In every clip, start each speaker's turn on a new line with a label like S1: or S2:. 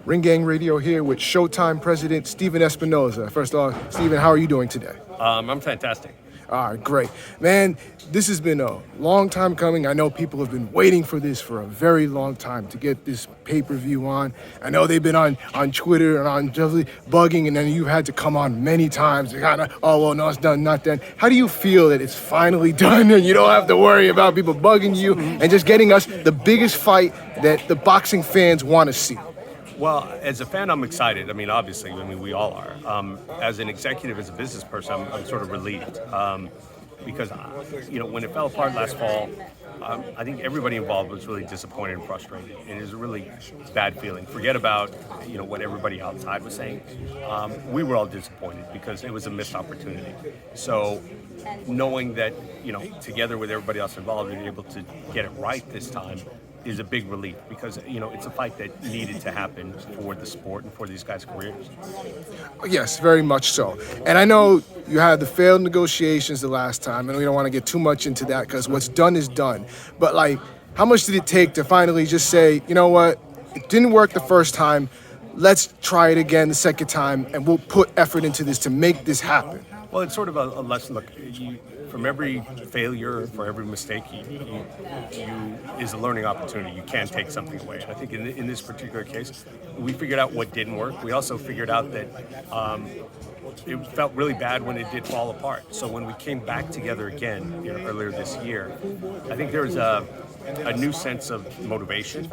S1: Ring Gang Radio here with Showtime President Stephen Espinoza. First off, Stephen, how are you doing today?
S2: I'm fantastic.
S1: All right, great. Man, this has been a long time coming. I know people have been waiting for this for a very long time to get this pay-per-view on. I know they've been on Twitter and on just bugging, and then you've had to come on many times to kind of, oh, well, no, it's done, not done. How do you feel that it's finally done and you don't have to worry about people bugging you and just getting us the biggest fight that the boxing fans want to see?
S2: Well, as a fan, I'm excited. I mean, obviously, we all are. As an executive, as a business person, I'm sort of relieved because, when it fell apart last fall, I think everybody involved was really disappointed and frustrated. And it was a really bad feeling. Forget about, what everybody outside was saying. We were all disappointed because it was a missed opportunity. So knowing that, together with everybody else involved, we were able to get it right this time is a big relief because, it's a fight that needed to happen for the sport and for these guys' careers.
S1: Yes, very much so. And I know you had the failed negotiations the last time, and we don't want to get too much into that because what's done is done. But, how much did it take to finally just say, you know what, it didn't work the first time, let's try it again the second time, and we'll put effort into this to make this happen?
S2: Well, it's sort of a lesson. Look, from every failure, for every mistake, you is a learning opportunity. You can't take something away. And I think in this particular case, we figured out what didn't work. We also figured out that it felt really bad when it did fall apart. So when we came back together again earlier this year, I think there was a new sense of motivation,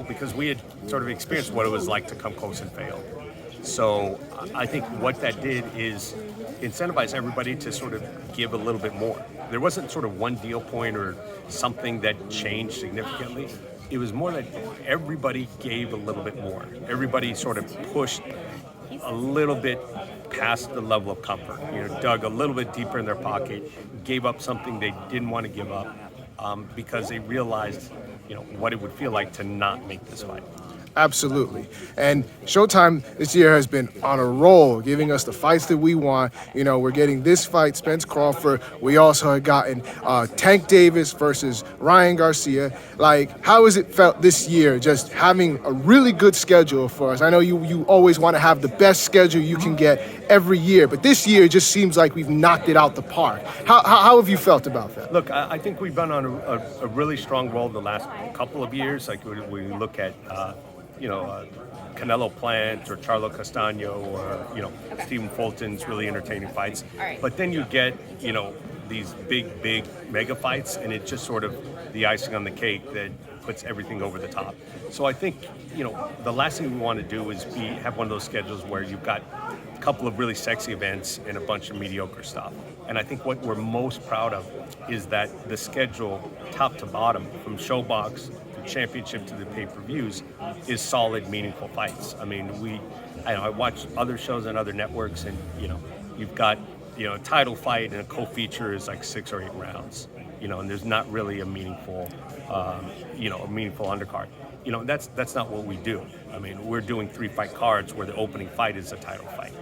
S2: because we had sort of experienced what it was like to come close and fail. So I think what that did is incentivize everybody to sort of give a little bit more. There wasn't sort of one deal point or something that changed significantly. It was more that everybody gave a little bit more. Everybody sort of pushed a little bit past the level of comfort, dug a little bit deeper in their pocket, gave up something they didn't want to give up because they realized, what it would feel like to not make this fight.
S1: Absolutely. And Showtime this year has been on a roll, giving us the fights that we want. We're getting this fight, Spence Crawford. We also have gotten Tank Davis versus Ryan Garcia. How has it felt this year just having a really good schedule for us? I know you always want to have the best schedule you can get every year, but this year it just seems like we've knocked it out the park. How have you felt about that?
S2: Look, I think we've been on a really strong roll the last couple of years. We look at Canelo Plant or Charlo Castaño or, Stephen Fulton's really entertaining fights. But then you get, these big mega fights, and it's just sort of the icing on the cake that puts everything over the top. So I think, the last thing we want to do is have one of those schedules where you've got a couple of really sexy events and a bunch of mediocre stuff. And I think what we're most proud of is that the schedule, top to bottom, from Showbox championship to the pay-per-views, is solid, meaningful fights. I mean, I watch other shows on other networks, and you've got a title fight and a co-feature is like 6 or 8 rounds, and there's not really a meaningful undercard. That's not what we do. I mean, we're doing 3-fight cards where the opening fight is a title fight.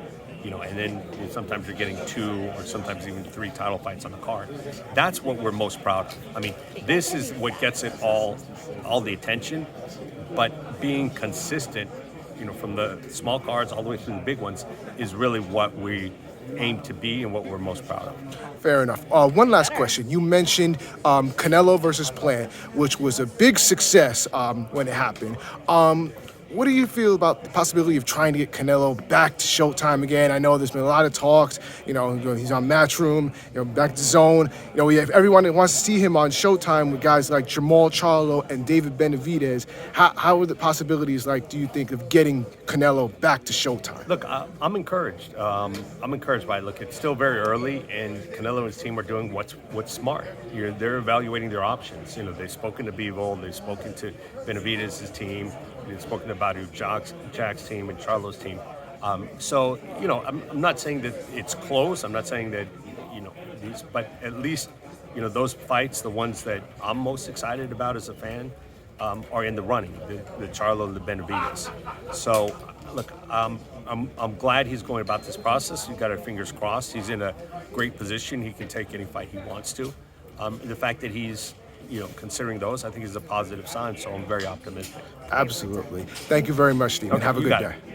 S2: And then sometimes you're getting 2 or sometimes even 3 title fights on a card. That's what we're most proud of. I mean, this is what gets it all the attention, but being consistent, from the small cards all the way through the big ones is really what we aim to be and what we're most proud of.
S1: Fair enough. One last question. You mentioned Canelo versus Plant, which was a big success when it happened. What do you feel about the possibility of trying to get Canelo back to Showtime again? I know there's been a lot of talks. He's on Matchroom, back to Zone. We have everyone that wants to see him on Showtime with guys like Jamal Charlo and David Benavidez. How are the possibilities, do you think, of getting Canelo back to Showtime?
S2: Look, I'm encouraged. I'm encouraged by it. Look, it's still very early, and Canelo and his team are doing what's smart. They're evaluating their options. They've spoken to Bivol, they've spoken to Benavidez's team. We've spoken about Jack's team and Charlo's team. So, I'm not saying that it's close. I'm not saying that, but at least, those fights, the ones that I'm most excited about as a fan, are in the running, the Charlo and the Benavidez. So, look, I'm glad he's going about this process. We've got our fingers crossed. He's in a great position. He can take any fight he wants to. The fact that he's considering those, I think is a positive sign. So I'm very optimistic.
S1: Absolutely. Thank you very much, Stephen.
S2: Okay,
S1: Have a
S2: you
S1: good
S2: got
S1: day.
S2: it.